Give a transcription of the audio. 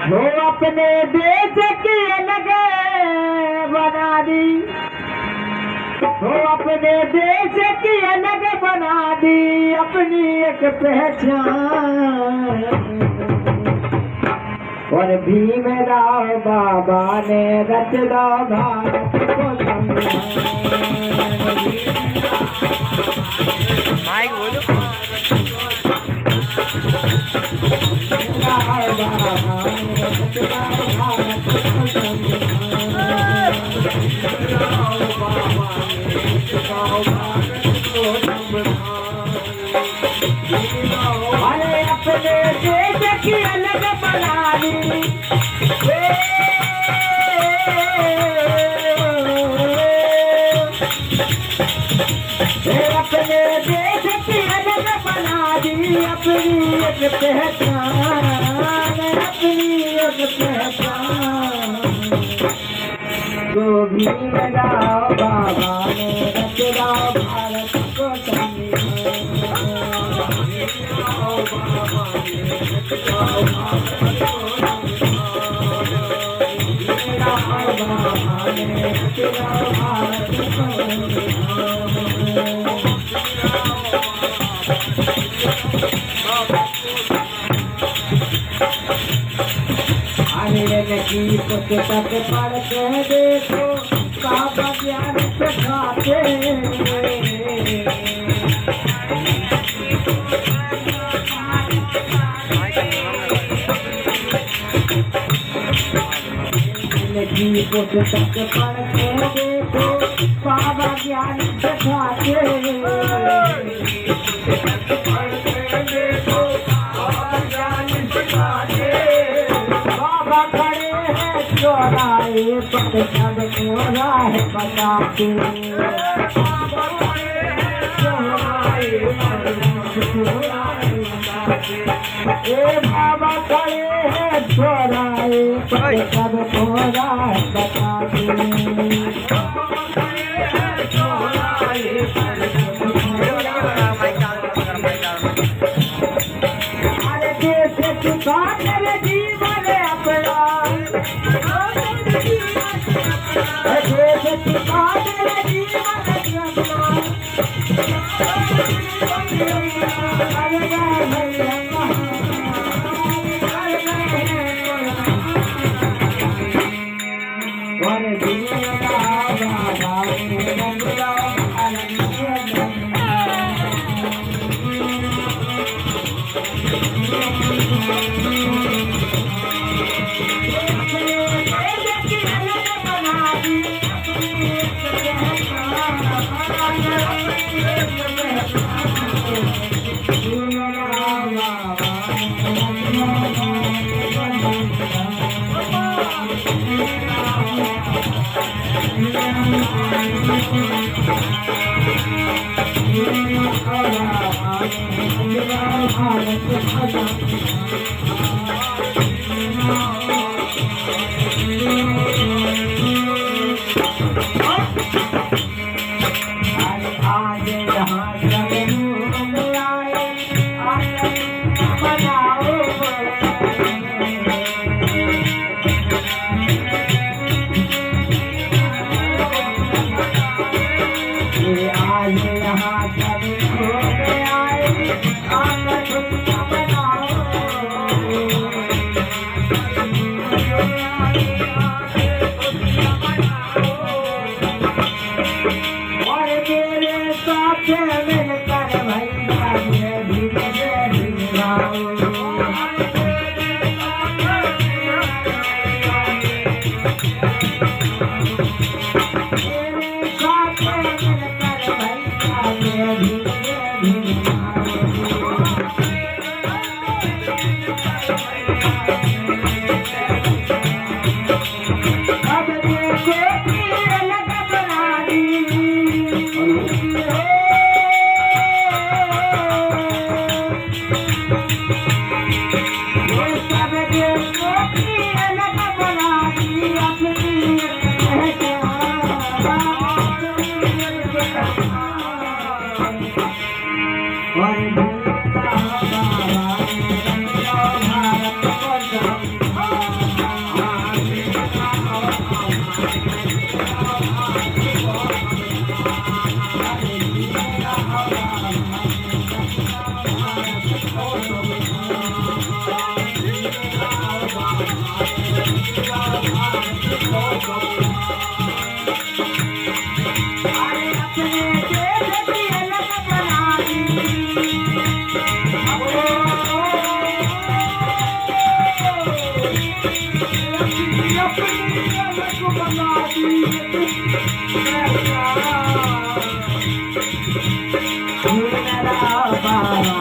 वो अपने देश की अलग बना दी, वो अपने देश की अलग बना दी अपनी एक पहचान। और भीमराव बाबा ने रचना भारत को माइक बोलो। अरे अपने देश की अलग बना दी, अपने देश की अलग बना दी अपनी एक पहचान, अपनी एक पहचान। जो भीमराव बाबा ने रचना भारत को की पुस्तक पढ़ के देखो बाबा ज्ञान सिखाते। की पुस्तक पढ़ के देखो बाबा ज्ञान सिखाते। चौराहे पर सब चौराहे बताते, ए बाबा खड़े हैं चौराहे पर सब चौराहे बताते। अरे देश का तेरे जीवन अपना, अरे अपने देश की अलग बना दी अपनी अलग बना दी मेरा बाबा